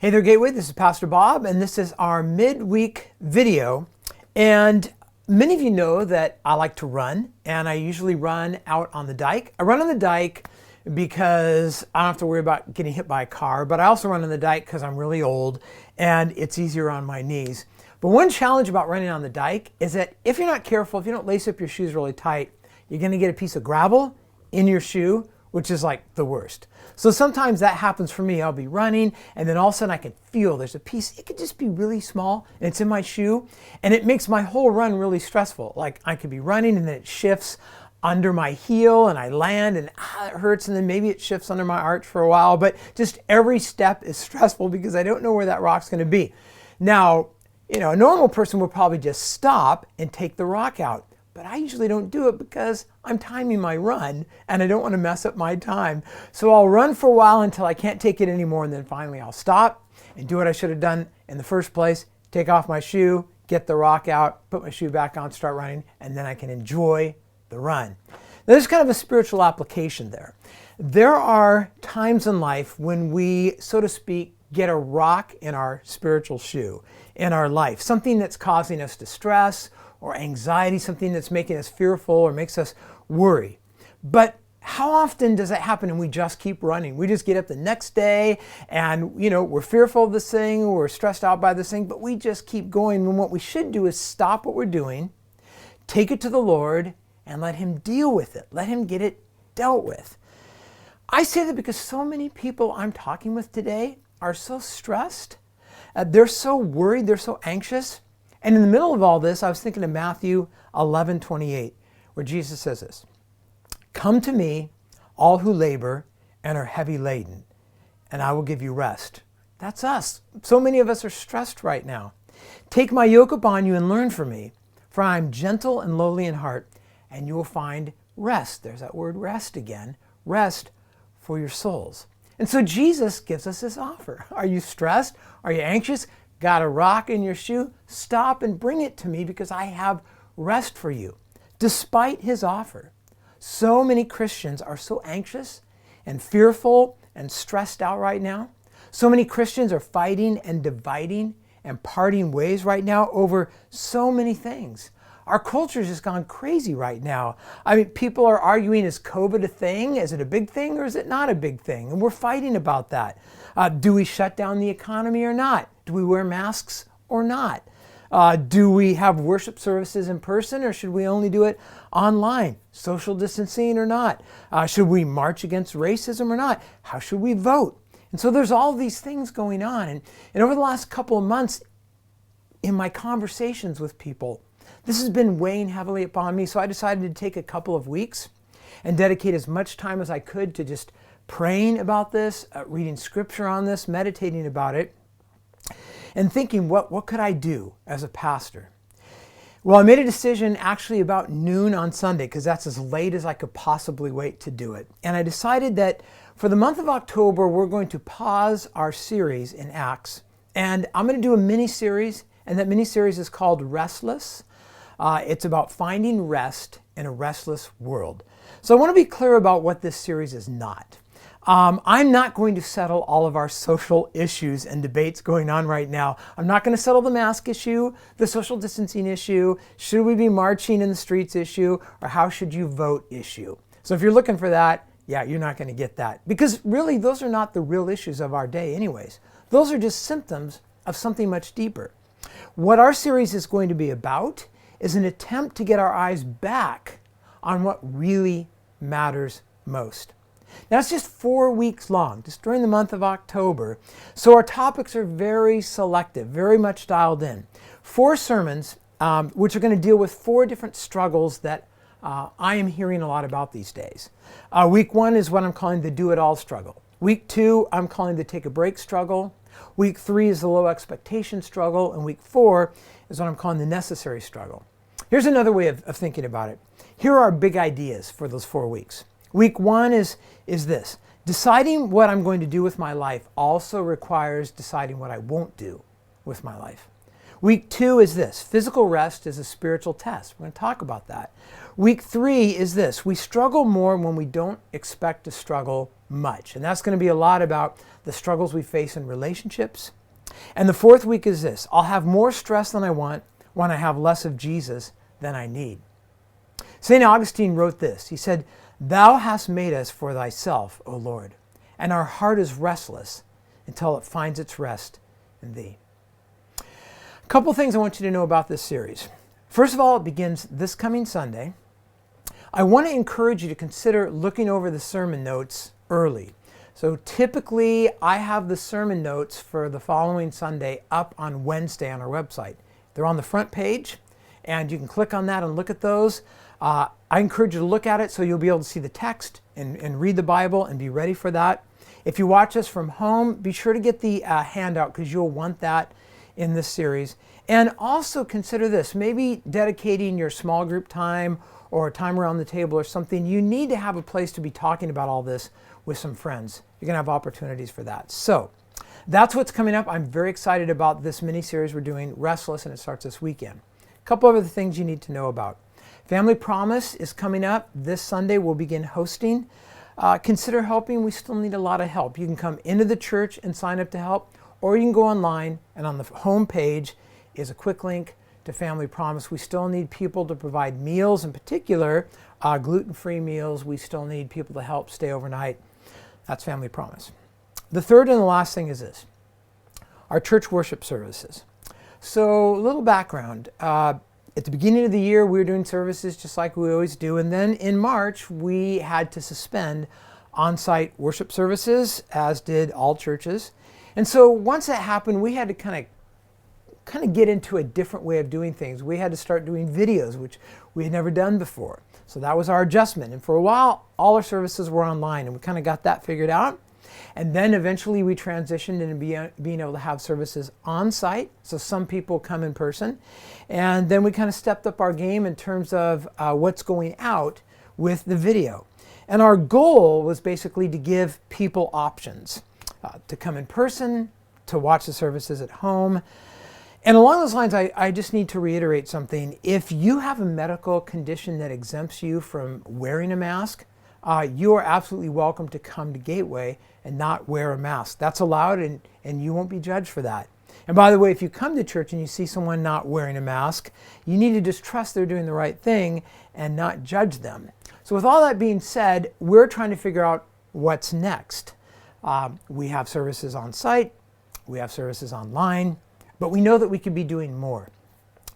Hey there, Gateway. This is Pastor Bob, and this is our midweek video. And many of you know that I like to run, and I usually run out on the dike. I run on the dike because I don't have to worry about getting hit by a car, but I also run on the dike because I'm really old and it's easier on my knees. But one challenge about running on the dike is that if you're not careful, if you don't lace up your shoes really tight, you're going to get a piece of gravel in your shoe, which is like the worst. So sometimes that happens for me. I'll be running and then all of a sudden I can feel there's a piece, it could just be really small and it's in my shoe and it makes my whole run really stressful. Like I could be running and then it shifts under my heel and I land and it hurts and then maybe it shifts under my arch for a while, but just every step is stressful because I don't know where that rock's going to be. Now, a normal person will probably just stop and take the rock out. But I usually don't do it because I'm timing my run and I don't want to mess up my time. So I'll run for a while until I can't take it anymore and then finally I'll stop and do what I should have done in the first place, take off my shoe, get the rock out, put my shoe back on, start running, and then I can enjoy the run. Now, there's kind of a spiritual application there. There are times in life when we, so to speak, get a rock in our spiritual shoe in our life, something that's causing us distress or anxiety, something that's making us fearful or makes us worry. But how often does that happen and we just keep running? We just get up the next day and, we're fearful of this thing, we're stressed out by this thing, but we just keep going. And what we should do is stop what we're doing, take it to the Lord, and let Him deal with it. Let Him get it dealt with. I say that because so many people I'm talking with today are so stressed. They're so worried, they're so anxious. And in the middle of all this, I was thinking of Matthew 11:28, where Jesus says this, "Come to me, all who labor and are heavy laden, and I will give you rest." That's us. So many of us are stressed right now. "Take my yoke upon you and learn from me, for I am gentle and lowly in heart, and you will find rest." There's that word rest again. Rest for your souls. And so Jesus gives us this offer. Are you stressed? Are you anxious? Got a rock in your shoe? Stop and bring it to me because I have rest for you. Despite His offer, so many Christians are so anxious and fearful and stressed out right now. So many Christians are fighting and dividing and parting ways right now over so many things. Our culture has just gone crazy right now. I mean, people are arguing, is COVID a thing? Is it a big thing or is it not a big thing? And we're fighting about that. Do we shut down the economy or not? Do we wear masks or not? Do we have worship services in person or should we only do it online? Social distancing or not? Should we march against racism or not? How should we vote? And so there's all these things going on. And over the last couple of months, in my conversations with people, this has been weighing heavily upon me, so I decided to take a couple of weeks and dedicate as much time as I could to just praying about this, reading scripture on this, meditating about it, and thinking, what could I do as a pastor? Well, I made a decision actually about noon on Sunday, because that's as late as I could possibly wait to do it. And I decided that for the month of October, we're going to pause our series in Acts, and I'm going to do a mini-series, and that mini-series is called Restless. It's about finding rest in a restless world. So I want to be clear about what this series is not. I'm not going to settle all of our social issues and debates going on right now. I'm not going to settle the mask issue, the social distancing issue, should we be marching in the streets issue, or how should you vote issue. So if you're looking for that, yeah, you're not going to get that. Because really, those are not the real issues of our day anyways. Those are just symptoms of something much deeper. What our series is going to be about is an attempt to get our eyes back on what really matters most. Now, it's just 4 weeks long, just during the month of October. So our topics are very selective, very much dialed in. 4 sermons, which are going to deal with 4 different struggles that I am hearing a lot about these days. Week 1 is what I'm calling the do-it-all struggle. Week 2, I'm calling the take-a-break struggle. Week 3 is the low expectation struggle. And week 4 is what I'm calling the necessary struggle. Here's another way of thinking about it. Here are our big ideas for those 4 weeks. Week 1 is this. Deciding what I'm going to do with my life also requires deciding what I won't do with my life. Week 2 is this. Physical rest is a spiritual test. We're going to talk about that. Week 3 is this. We struggle more when we don't expect to struggle much. And that's going to be a lot about the struggles we face in relationships. And the fourth week is this: I'll have more stress than I want when I have less of Jesus than I need. St. Augustine wrote this. He said, "Thou hast made us for thyself, O Lord, and our heart is restless until it finds its rest in thee." A couple things I want you to know about this series. First of all, it begins this coming Sunday. I want to encourage you to consider looking over the sermon notes early. So typically, I have the sermon notes for the following Sunday up on Wednesday on our website. They're on the front page, and you can click on that and look at those. I encourage you to look at it so you'll be able to see the text and read the Bible and be ready for that. If you watch us from home, be sure to get the handout because you'll want that in this series. And also consider this: maybe dedicating your small group time or time around the table or something. You need to have a place to be talking about all this with some friends. You're going to have opportunities for that. So that's what's coming up. I'm very excited about this mini-series we're doing, Restless, and it starts this weekend. A couple other things you need to know about. Family Promise is coming up this Sunday. We'll begin hosting. Consider helping. We still need a lot of help. You can come into the church and sign up to help, or you can go online, and on the home page is a quick link to Family Promise. We still need people to provide meals, in particular gluten-free meals. We still need people to help stay overnight. That's Family Promise. The third and the last thing is this: our church worship services. So a little background. At the beginning of the year, we were doing services just like we always do. And then in March, we had to suspend on-site worship services, as did all churches. And so once that happened, we had to kind of get into a different way of doing things. We had to start doing videos, which we had never done before. So that was our adjustment. And for a while, all our services were online, and we kind of got that figured out. And then eventually we transitioned into being able to have services on site. So some people come in person. And then we kind of stepped up our game in terms of what's going out with the video. And our goal was basically to give people options to come in person, to watch the services at home. And along those lines, I just need to reiterate something. If you have a medical condition that exempts you from wearing a mask, you are absolutely welcome to come to Gateway and not wear a mask. That's allowed, and you won't be judged for that. And by the way, if you come to church and you see someone not wearing a mask, you need to just trust they're doing the right thing and not judge them. So with all that being said, we're trying to figure out what's next. We have services on site, we have services online, but we know that we could be doing more.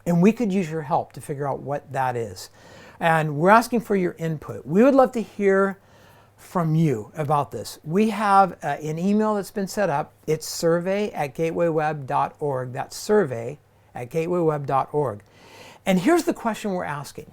And we could use your help to figure out what that is. And we're asking for your input. We would love to hear from you about this. We have an email that's been set up. It's survey@gatewayweb.org. That's survey@gatewayweb.org. And here's the question we're asking.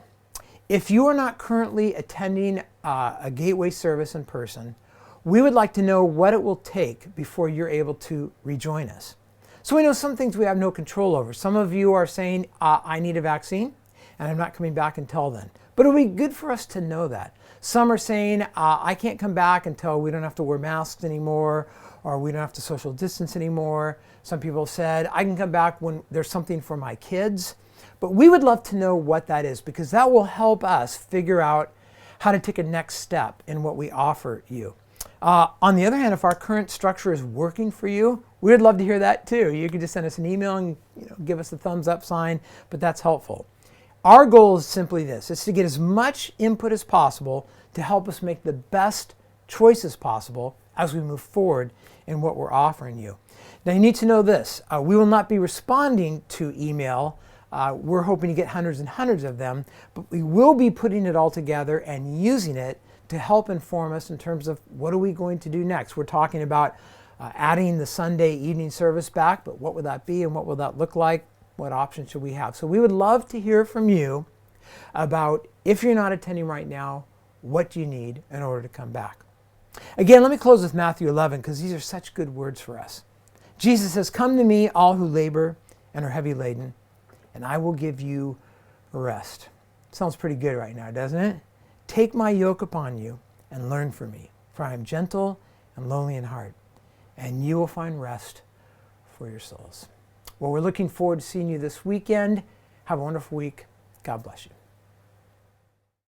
If you are not currently attending a Gateway service in person, we would like to know what it will take before you're able to rejoin us. So we know some things we have no control over. Some of you are saying, I need a vaccine, and I'm not coming back until then. But it'll be good for us to know that. Some are saying, I can't come back until we don't have to wear masks anymore, or we don't have to social distance anymore. Some people said, I can come back when there's something for my kids. But we would love to know what that is, because that will help us figure out how to take a next step in what we offer you. On the other hand, if our current structure is working for you, we would love to hear that too. You can just send us an email and give us the thumbs up sign, but that's helpful. Our goal is simply this: it's to get as much input as possible to help us make the best choices possible as we move forward in what we're offering you. Now you need to know this: we will not be responding to email. We're hoping to get hundreds and hundreds of them, but we will be putting it all together and using it to help inform us in terms of what are we going to do next. We're talking about adding the Sunday evening service back, but what would that be and what will that look like? What options should we have? So we would love to hear from you about, if you're not attending right now, what do you need in order to come back? Again, let me close with Matthew 11, because these are such good words for us. Jesus says, "Come to me, all who labor and are heavy laden, and I will give you rest." Sounds pretty good right now, doesn't it? "Take my yoke upon you and learn from me, for I am gentle and lowly in heart, and you will find rest for your souls." Well, we're looking forward to seeing you this weekend. Have a wonderful week. God bless you.